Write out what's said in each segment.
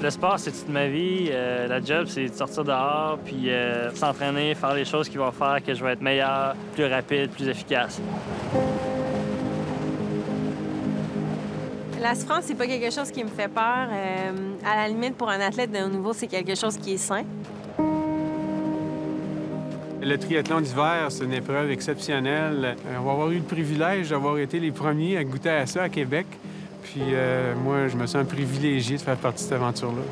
Le sport, c'est toute ma vie. La job, c'est de sortir dehors, puis s'entraîner, faire les choses qui vont faire que je vais être meilleur, plus rapide, plus efficace. La souffrance, c'est pas quelque chose qui me fait peur. À la limite, pour un athlète de haut niveau, c'est quelque chose qui est sain. Le triathlon d'hiver, c'est une épreuve exceptionnelle. On va avoir eu le privilège d'avoir été les premiers à goûter à ça à Québec. Puis moi, je me sens privilégié de faire partie de cette aventure-là.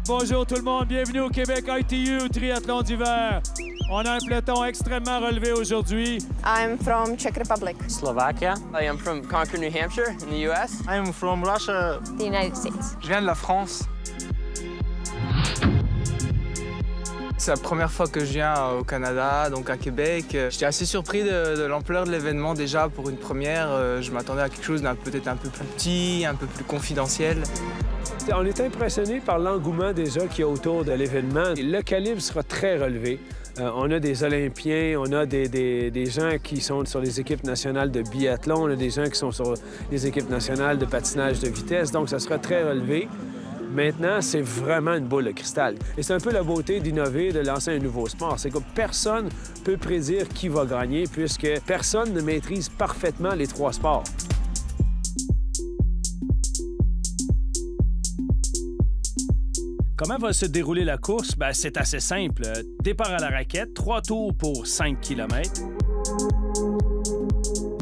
Bonjour tout le monde, bienvenue au Québec ITU Triathlon d'hiver. On a un peloton extrêmement relevé aujourd'hui. I'm from Czech Republic. Slovakia. I am from Concord, New Hampshire, in the U.S. I'm from Russia. The United States. Je viens de la France. C'est la première fois que je viens au Canada, donc à Québec. J'étais assez surpris de l'ampleur de l'événement déjà pour une première. Je m'attendais à quelque chose d'un peut-être un peu plus petit, un peu plus confidentiel. On est impressionné par l'engouement déjà qu'il y a autour de l'événement. Le calibre sera très relevé. On a des Olympiens, on a des gens qui sont sur les équipes nationales de biathlon, on a des gens qui sont sur les équipes nationales de patinage de vitesse, donc ça sera très relevé. Maintenant, c'est vraiment une boule de cristal. Et c'est un peu la beauté d'innover, de lancer un nouveau sport. C'est que personne ne peut prédire qui va gagner puisque personne ne maîtrise parfaitement les trois sports. Comment va se dérouler la course? Bien, c'est assez simple. Départ à la raquette, 3 tours pour 5 km.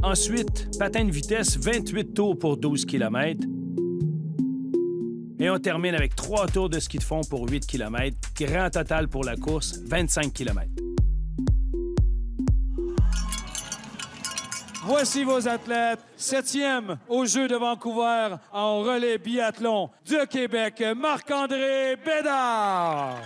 Ensuite, patin de vitesse, 28 tours pour 12 km. Et on termine avec 3 tours de ski de fond pour 8 km. Grand total pour la course, 25 km. Voici vos athlètes. 7e aux Jeux de Vancouver en relais biathlon de Québec, Marc-André Bédard.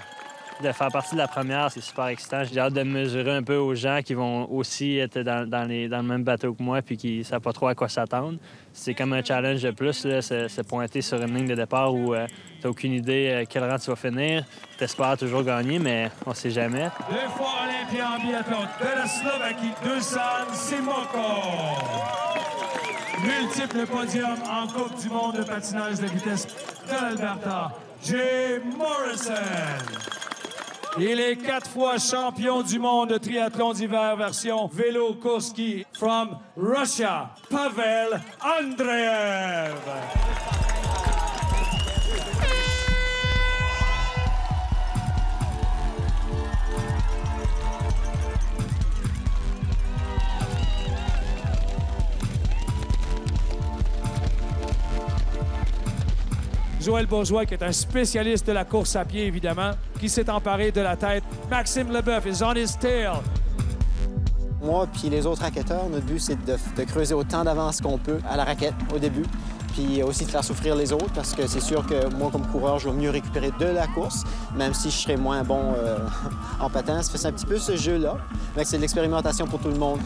De faire partie de la première, c'est super excitant. J'ai hâte de me mesurer un peu aux gens qui vont aussi être dans le même bateau que moi puis qui ne savent pas trop à quoi s'attendre. C'est comme un challenge de plus, là, se pointer sur une ligne de départ où tu n'as aucune idée quel rang tu vas finir. Tu espères toujours gagner, mais on ne sait jamais. 2 fois olympien en biathlon de la Slovaquie, Dusan Simoko. Multiple podium en Coupe du monde de patinage de vitesse de l'Alberta, Jay Morrison. Il est 4 fois champion du monde de triathlon d'hiver version vélo course ski from Russia, Pavel Andreev. Joël Bourgeois, qui est un spécialiste de la course à pied, évidemment, qui s'est emparé de la tête. Maxime Leboeuf is on his tail. Moi puis les autres racketteurs, notre but, c'est de creuser autant d'avance qu'on peut à la raquette au début, puis aussi de faire souffrir les autres, parce que c'est sûr que moi, comme coureur, je vais mieux récupérer de la course, même si je serais moins bon en patin. Ça fait un petit peu ce jeu-là, mais c'est de l'expérimentation pour tout le monde.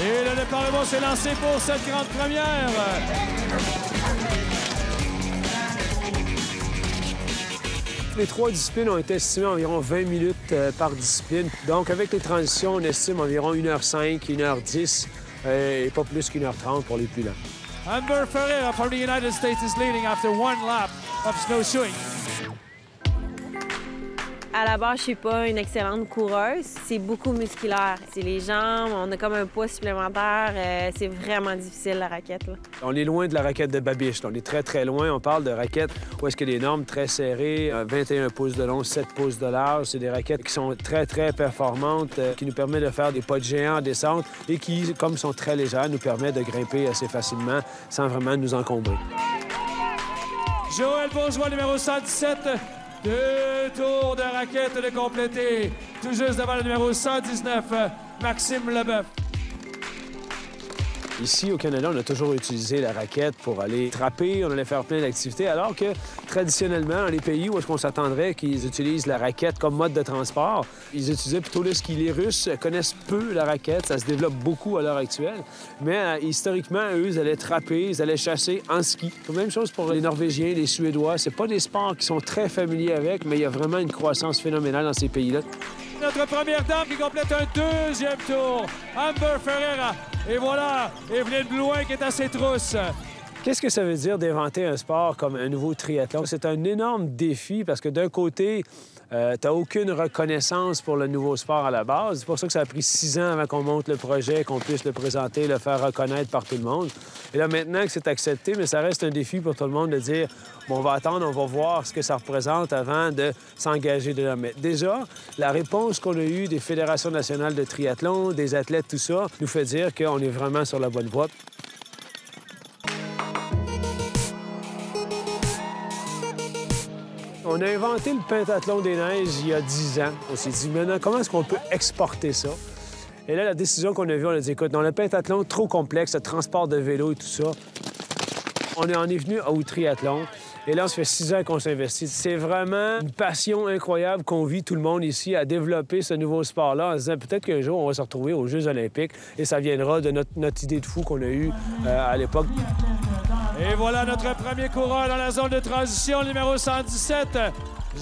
Et le départ s'est lancé pour cette grande première. Les 3 disciplines ont été estimées environ 20 minutes par discipline. Donc, avec les transitions, on estime environ 1h05, 1h10 et pas plus qu'1h30 pour les plus lents. Amber Ferreira from the United States is leading after 1 lap of snowshoeing. À la base, je suis pas une excellente coureuse. C'est beaucoup musculaire. C'est les jambes, on a comme un poids supplémentaire. C'est vraiment difficile, la raquette, là. On est loin de la raquette de Babiche. On est très, très loin. On parle de raquettes où est-ce qu'il y a des normes très serrées, 21 pouces de long, 7 pouces de large. C'est des raquettes qui sont très, très performantes, qui nous permettent de faire des pas de géant en descente et qui, comme sont très légères, nous permettent de grimper assez facilement sans vraiment nous encombrer. Joël Bourgeois, numéro 117. 2 tours de raquette de compléter. Tout juste devant le numéro 119, Maxime Leboeuf. Ici, au Canada, on a toujours utilisé la raquette pour aller trapper, on allait faire plein d'activités, alors que Traditionnellement, dans les pays où est-ce qu'on s'attendrait qu'ils utilisent la raquette comme mode de transport, ils utilisaient plutôt le ski. Les Russes connaissent peu la raquette, ça se développe beaucoup à l'heure actuelle. Mais historiquement, eux, ils allaient trapper, ils allaient chasser en ski. Même chose pour les Norvégiens, les Suédois. C'est pas des sports qui sont très familiers avec, mais il y a vraiment une croissance phénoménale dans ces pays-là. Notre première dame qui complète un deuxième tour, Amber Ferreira. Et voilà, Evelyne Blouin qui est à ses trousses. Qu'est-ce que ça veut dire d'inventer un sport comme un nouveau triathlon? C'est un énorme défi parce que d'un côté, tu n'as aucune reconnaissance pour le nouveau sport à la base. C'est pour ça que ça a pris 6 ans avant qu'on monte le projet, qu'on puisse le présenter, le faire reconnaître par tout le monde. Et là, maintenant que c'est accepté, mais ça reste un défi pour tout le monde de dire, bon, on va attendre, on va voir ce que ça représente avant de s'engager dedans. Mais déjà, la réponse qu'on a eue des fédérations nationales de triathlon, des athlètes, tout ça, nous fait dire qu'on est vraiment sur la bonne voie. On a inventé le pentathlon des neiges il y a 10 ans. On s'est dit, maintenant, comment est-ce qu'on peut exporter ça? Et là, la décision qu'on a vue, on a dit, écoute, dans le pentathlon, trop complexe, le transport de vélo et tout ça, on est venu au triathlon. Et là, ça fait 6 ans qu'on s'investit. C'est vraiment une passion incroyable qu'on vit tout le monde ici à développer ce nouveau sport-là en se disant peut-être qu'un jour, on va se retrouver aux Jeux olympiques et ça viendra de notre idée de fou qu'on a eue à l'époque. Et voilà notre premier coureur dans la zone de transition, numéro 117,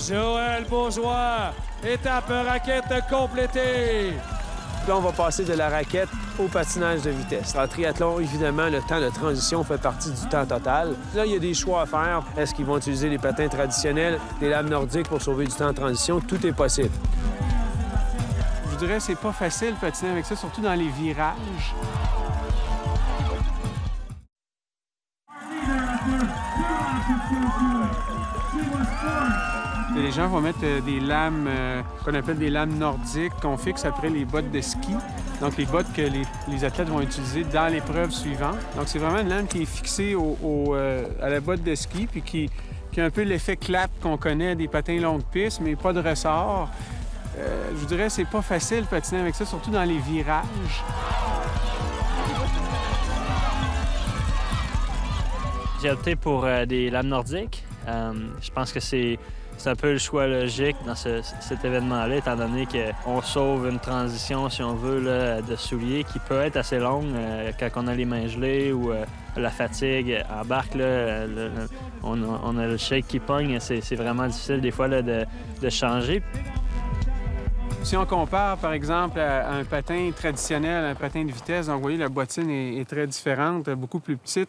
Joël Bourgeois. Étape raquette complétée. Là, on va passer de la raquette au patinage de vitesse. En triathlon, évidemment, le temps de transition fait partie du temps total. Là, il y a des choix à faire. Est-ce qu'ils vont utiliser les patins traditionnels, des lames nordiques pour sauver du temps de transition? Tout est possible. Je dirais que c'est pas facile de patiner avec ça, surtout dans les virages. Les gens vont mettre des lames qu'on appelle des lames nordiques qu'on fixe après les bottes de ski. Donc, les bottes que les athlètes vont utiliser dans l'épreuve suivante. Donc, c'est vraiment une lame qui est fixée à la botte de ski puis qui a un peu l'effet clap qu'on connaît des patins longue piste, mais pas de ressort. Je vous dirais que c'est pas facile de patiner avec ça, surtout dans les virages. J'ai opté pour des lames nordiques. Je pense que c'est un peu le choix logique dans cet événement-là, étant donné qu'on sauve une transition, si on veut, là, de souliers qui peut être assez longue quand on a les mains gelées ou la fatigue embarque. Là, on a le shake qui pogne. C'est vraiment difficile des fois là, de changer. Si on compare, par exemple, à un patin traditionnel, un patin de vitesse, donc vous voyez, la bottine est très différente, beaucoup plus petite.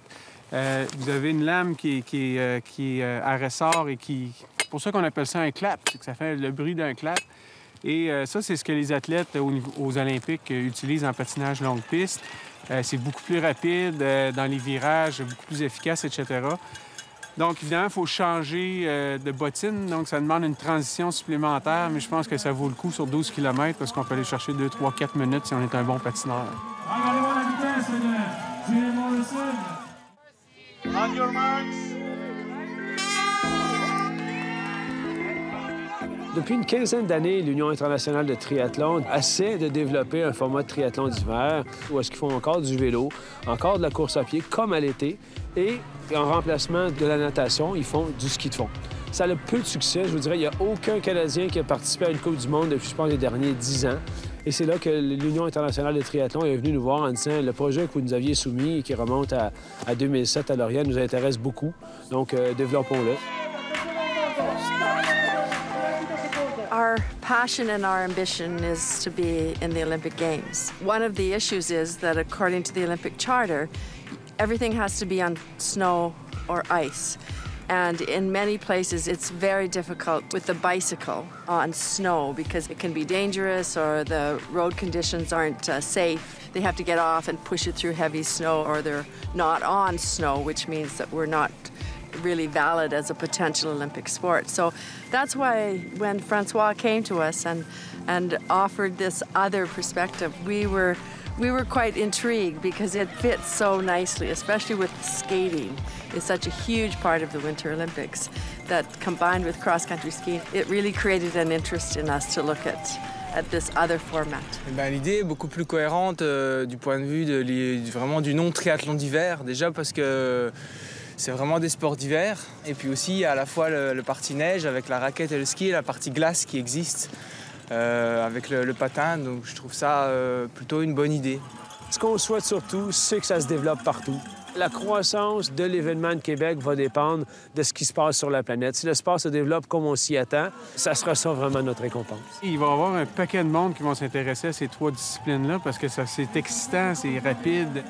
Vous avez une lame qui est à ressort et qui... C'est pour ça qu'on appelle ça un clap, c'est que ça fait le bruit d'un clap. Et ça, c'est ce que les athlètes aux Olympiques utilisent en patinage longue piste. C'est beaucoup plus rapide dans les virages, beaucoup plus efficace, etc. Donc, évidemment, il faut changer de bottine. Donc, ça demande une transition supplémentaire, mais je pense que ça vaut le coup sur 12 km parce qu'on peut aller chercher 2, 3, 4 minutes si on est un bon patineur. Regardez voir la vitesse de Jay Morrison. On your marks. Depuis une quinzaine d'années, l'Union internationale de triathlon essaie de développer un format de triathlon d'hiver où est-ce qu'ils font encore du vélo, encore de la course à pied, comme à l'été, et en remplacement de la natation, ils font du ski de fond. Ça a peu de succès, je vous dirais. Il n'y a aucun Canadien qui a participé à une Coupe du monde depuis, je pense, les derniers 10 ans. Et c'est là que l'Union internationale de triathlon est venue nous voir en disant le projet que vous nous aviez soumis et qui remonte à 2007 à Lauriane nous intéresse beaucoup. Donc, développons-le. Our passion and our ambition is to be in the Olympic Games. One of the issues is that according to the Olympic Charter, everything has to be on snow or ice. And in many places, it's very difficult with the bicycle on snow because it can be dangerous or the road conditions aren't safe. They have to get off and push it through heavy snow or they're not on snow, which means that we're not really valid as a potential Olympic sport. So that's why when Francois came to us and offered this other perspective, we were quite intrigued because it fits so nicely, especially with skating. It's such a huge part of the Winter Olympics that combined with cross-country skiing, it really created an interest in us to look at this other format. L'idée est beaucoup plus cohérente du point de vue vraiment du non-triathlon d'hiver, déjà parce que C'est vraiment des sports d'hiver. Et puis aussi, il y a à la fois le parti neige avec la raquette et le ski et la partie glace qui existe avec le patin. Donc je trouve ça plutôt une bonne idée. Ce qu'on souhaite surtout, c'est que ça se développe partout. La croissance de l'événement de Québec va dépendre de ce qui se passe sur la planète. Si le sport se développe comme on s'y attend, ça sera ça vraiment notre récompense. Il va y avoir un paquet de monde qui vont s'intéresser à ces 3 disciplines-là parce que c'est excitant, c'est rapide.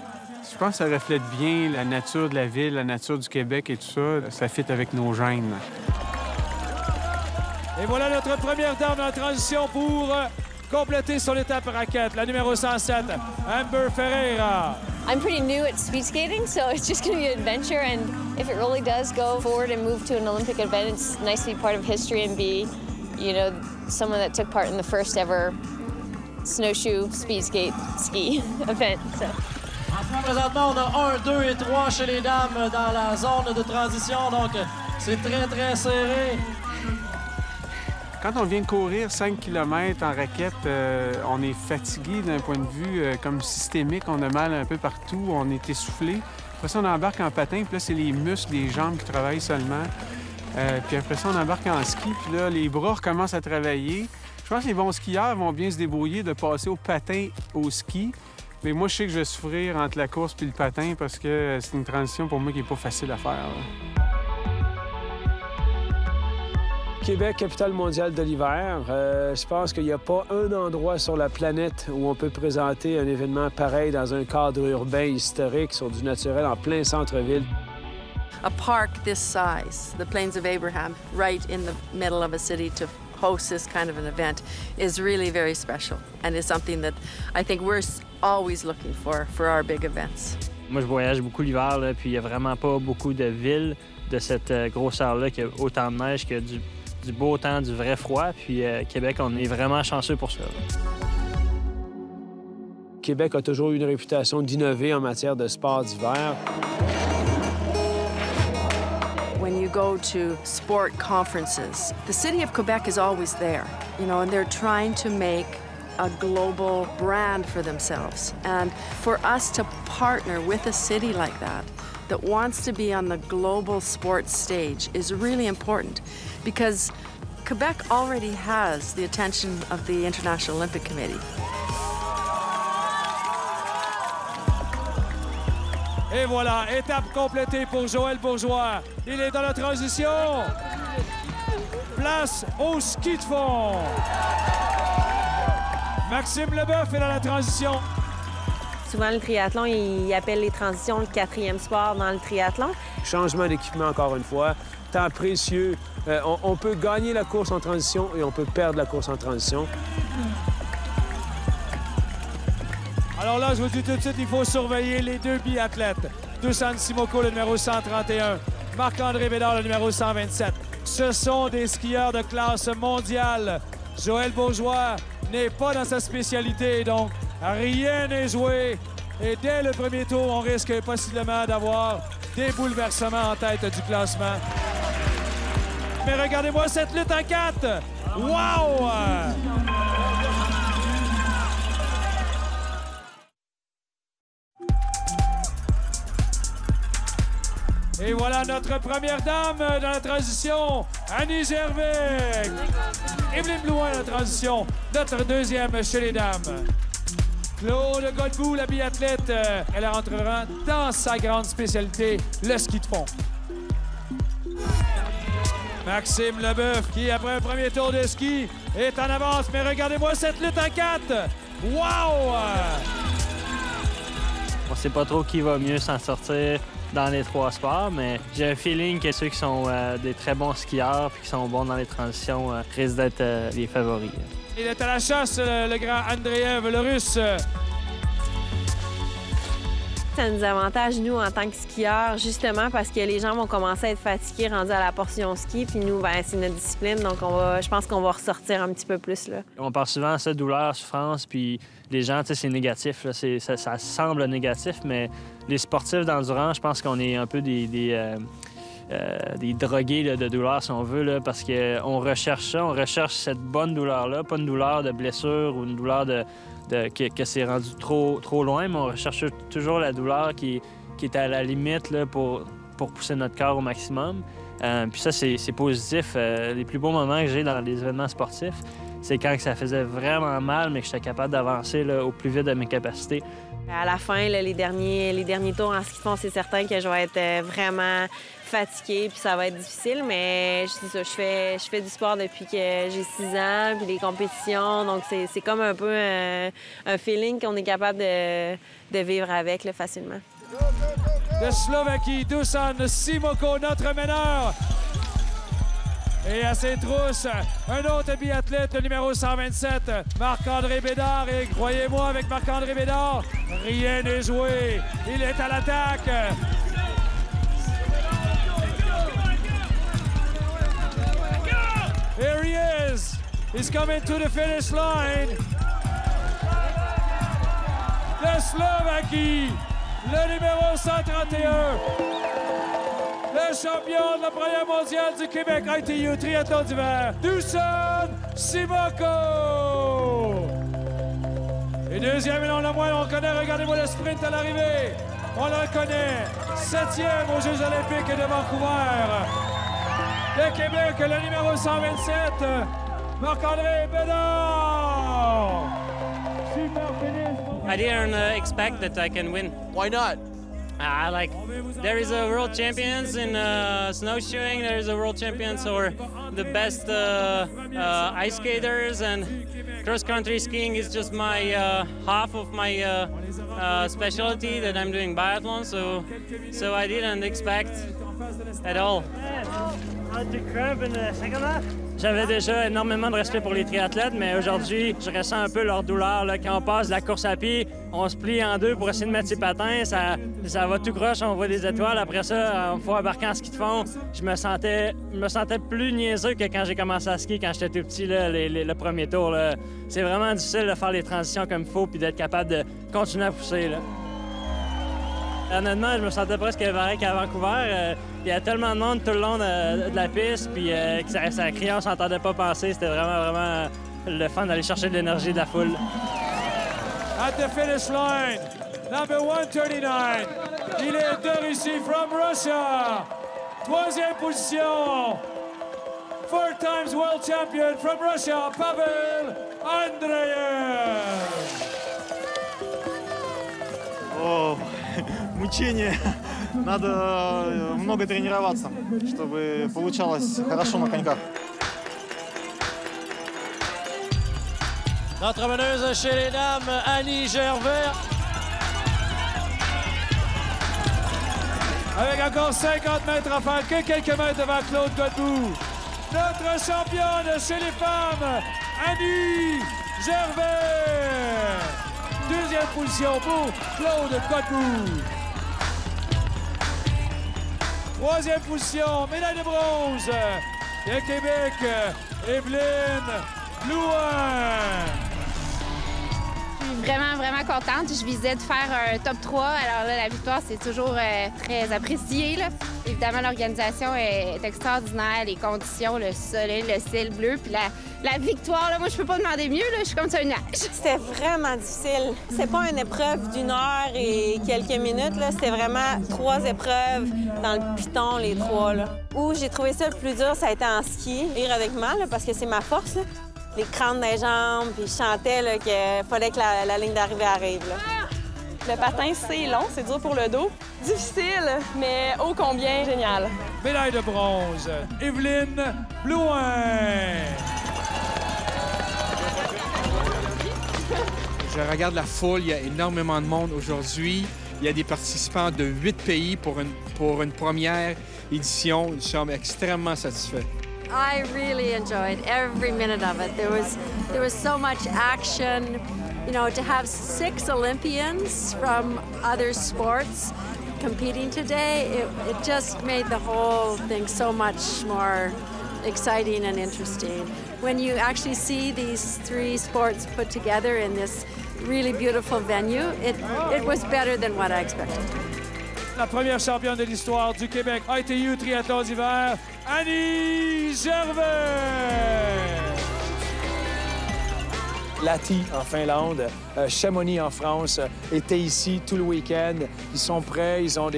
Je pense que ça reflète bien la nature de la ville, la nature du Québec et tout ça. Ça fit avec nos gènes. Et voilà notre première dame dans la transition pour compléter son étape raquette, la numéro 107, Amber Ferreira. I'm pretty new at speed skating, so it's just going to be an adventure. And if it really does go forward and move to an Olympic event, it's nice to be part of history and be, you know, someone that took part in the first ever snowshoe speed skate ski event. So. En ce moment, présentement, on a 1, 2 et 3 chez les dames dans la zone de transition, donc c'est très, très serré. Quand on vient de courir 5 km en raquette, on est fatigué d'un point de vue comme systémique. On a mal un peu partout, on est essoufflé. Après ça, on embarque en patin, puis là, c'est les muscles des jambes qui travaillent seulement. Puis après ça, on embarque en ski, puis là, les bras recommencent à travailler. Je pense que les bons skieurs vont bien se débrouiller de passer au patin au ski. Mais moi, je sais que je vais souffrir entre la course et le patin parce que c'est une transition pour moi qui n'est pas facile à faire. Là. Québec, capitale mondiale de l'hiver. Je pense qu'il n'y a pas un endroit sur la planète où on peut présenter un événement pareil dans un cadre urbain historique, sur du naturel, en plein centre-ville. A park this size, the Plains of Abraham, right in the middle of a city to host this kind of an event is really very special. And it's something that I think we're always looking for our big events. Moi, je voyage beaucoup l'hiver, puis il n'y a vraiment pas beaucoup de villes de cette grosseur-là qui a autant de neige que du beau temps, du vrai froid. Puis Québec, on est vraiment chanceux pour ça. Québec a toujours eu une réputation d'innover en matière de sport d'hiver. When you go to sport conferences, the city of Quebec is always there, you know, and they're trying to make a global brand for themselves. And for us to partner with a city like that wants to be on the global sports stage is really important because Quebec already has the attention of the International Olympic Committee. Et voilà, étape complétée pour Joël Bourgeois. Il est dans la transition. Place au ski de fond. Maxime Leboeuf est dans la transition. Souvent, le triathlon, ils appellent les transitions le 4e sport dans le triathlon. Changement d'équipement, encore une fois. Temps précieux. On peut gagner la course en transition et on peut perdre la course en transition. Alors là, je vous dis tout de suite, il faut surveiller les 2 biathlètes. Dusan Simoko, le numéro 131. Marc-André Bédard, le numéro 127. Ce sont des skieurs de classe mondiale. Joël Bourgeois n'est pas dans sa spécialité, donc rien n'est joué. Et dès le premier tour, on risque possiblement d'avoir des bouleversements en tête du classement. Mais regardez-moi cette lutte en 4! Wow! Et voilà notre première dame dans la transition, Annie Gervais. Evelyne Blouin dans la transition, notre deuxième chez les dames. Claude Godbout, la biathlète, elle rentrera dans sa grande spécialité, le ski de fond. Maxime Leboeuf, qui, après un premier tour de ski, est en avance. Mais regardez-moi cette lutte en 4! Wow! On sait pas trop qui va mieux s'en sortir dans les 3 sports, mais j'ai un feeling que ceux qui sont des très bons skieurs et qui sont bons dans les transitions risquent d'être les favoris. Il est à la chasse, le grand Andreev, le Russe. Ça nous avantage, nous, en tant que skieurs, justement parce que les gens vont commencer à être fatigués rendus à la portion ski, puis nous, ben, c'est notre discipline, donc je pense qu'on va ressortir un petit peu plus, là. On parle souvent de ça, douleur, souffrance, puis les gens, tu sais, c'est négatif, là. Ça semble négatif, mais les sportifs d'endurance, je pense qu'on est un peu des drogués là, de douleur, si on veut, là, parce qu'on recherche ça, on recherche cette bonne douleur-là, pas une douleur de blessure ou une douleur que c'est rendu trop loin, mais on recherche toujours la douleur qui est à la limite là, pour pour pousser notre corps au maximum. Puis ça, c'est positif. Les plus beaux moments que j'ai dans les événements sportifs, c'est quand ça faisait vraiment mal, mais que j'étais capable d'avancer au plus vite de mes capacités. À la fin, là, les derniers tours en ski de fond, c'est certain que je vais être vraiment fatiguée, puis ça va être difficile, mais je fais du sport depuis que j'ai 6 ans, puis les compétitions, donc c'est comme un peu un feeling qu'on est capable de vivre avec là, facilement. De Slovaquie, Dusan Simoko, notre meneur. Et à ses trousses, un autre biathlète, le numéro 127, Marc-André Bédard. Et croyez-moi, avec Marc-André Bédard, rien n'est joué. Il est à l'attaque. Here he is. He's coming to the finish line. De Slovaquie, le numéro 131. Le champion de la première mondiale du Québec ITU triathlon d'hiver, Dusan Simoko. Et deuxième, et non le moins, on le connaît, regardez-moi le sprint à l'arrivée. On le reconnaît, 7e aux Jeux olympiques de Vancouver. Le Québec, le numéro 127, Marc-André Bédard. Super finish. I didn't expect that I can win. Why not? There is a world champions in snowshoeing, there is a world champions for the best ice skaters, and cross-country skiing is just my half of my specialty that I'm doing biathlon, so I didn't expect at all. J'avais déjà énormément de respect pour les triathlètes, mais aujourd'hui, je ressens un peu leur douleur. Là. Quand on passe de la course à pied, on se plie en deux pour essayer de mettre ses patins. Ça va tout croche, on voit des étoiles. Après ça, il faut embarquer en ski de fond. Je me sentais plus niaiseux que quand j'ai commencé à skier quand j'étais tout petit, là, le premier tour. C'est vraiment difficile de faire les transitions comme il faut puis d'être capable de continuer à pousser. Là. Honnêtement, je me sentais presque pareil qu'à Vancouver. Il y a tellement de monde tout le long de la piste, puis que ça criait, on s'entendait pas passer. C'était vraiment le fun d'aller chercher de l'énergie de la foule. At the finish line, number 139. Il est de Russie, from Russia. 3e position. 4 times world champion from Russia, Pavel Andreev. Oh. Мучение. Надо много тренироваться, чтобы получалось хорошо на коньках. Notre meneuse chez les dames, Annie Gervais. Avec encore 50 mètres à faire, que quelques mètres devant Claude Godbout. Notre championne chez les femmes, Annie Gervais. 2e position pour Claude Godbout. 3e position, médaille de bronze. Et Québec, Evelyne Blouin. Je suis vraiment contente. Je visais de faire un top 3. Alors là, la victoire, c'est toujours très apprécié. Là. Évidemment, l'organisation est extraordinaire. Les conditions, le soleil, le ciel bleu. Puis la victoire, là, moi, je peux pas demander mieux. Là. Je suis comme ça une nage. C'était vraiment difficile. C'est pas une épreuve d'1 heure et quelques minutes. C'était vraiment 3 épreuves dans le piton, les 3. Là. Où j'ai trouvé ça le plus dur, ça a été en ski. Rire avec mal, là, parce que c'est ma force. Là. Les crampes des jambes, puis je chantais qu'il fallait que la ligne d'arrivée arrive. Là. Le patin, c'est long, c'est dur pour le dos. Difficile, mais ô combien génial. Médaille de bronze, Evelyne Blouin. Je regarde la foule, il y a énormément de monde aujourd'hui. Il y a des participants de 8 pays pour une première édition. Nous sommes extrêmement satisfaits. I really enjoyed every minute of it. There was so much action. You know, to have 6 Olympians from other sports competing today, it just made the whole thing so much more exciting and interesting. When you actually see these 3 sports put together in this really beautiful venue, it was better than what I expected. La première championne de l'histoire du Québec ITU triathlon d'hiver, Annie Gervais. Lahti en Finlande, Chamonix en France, étaient ici tout le week-end. Ils sont prêts, ils ont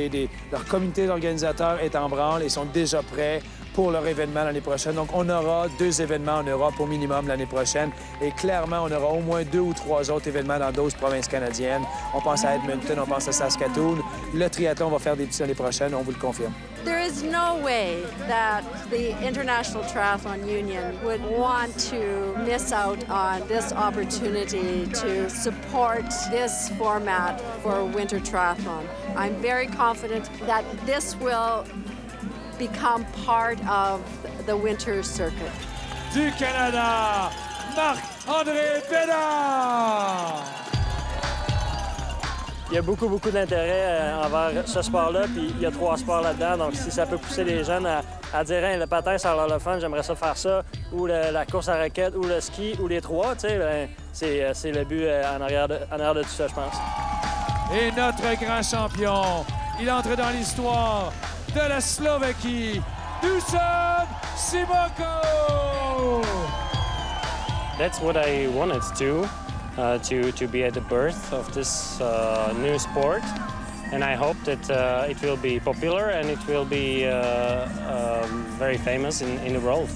leur comité d'organisateurs est en branle, ils sont déjà prêts pour leur événement l'année prochaine. Donc, on aura 2 événements en Europe au minimum l'année prochaine. Et clairement, on aura au moins 2 ou 3 autres événements dans d'autres provinces canadiennes. On pense à Edmonton, on pense à Saskatoon. Le triathlon va faire des petits l'année prochaine, on vous le confirme. There is no way that the International Triathlon Union would want to miss out on this opportunity to support this format for winter triathlon. I'm very confident that this will become part of the winter circuit. Du Canada, Marc-André Bédard! Il y a beaucoup d'intérêt envers ce sport-là, puis il y a 3 sports là-dedans, donc si ça peut pousser les jeunes à dire hey, le patin, ça a l'air le fun, j'aimerais ça faire ça, ou la course à raquette, ou le ski, ou les 3, tu sais, c'est le but en arrière de tout ça, je pense. Et notre grand champion, il entre dans l'histoire de la Slovaquie, Dušan Šimko! That's what I wanted to be at the birth of this new sport, and I hope that it will be popular and it will be very famous in the world.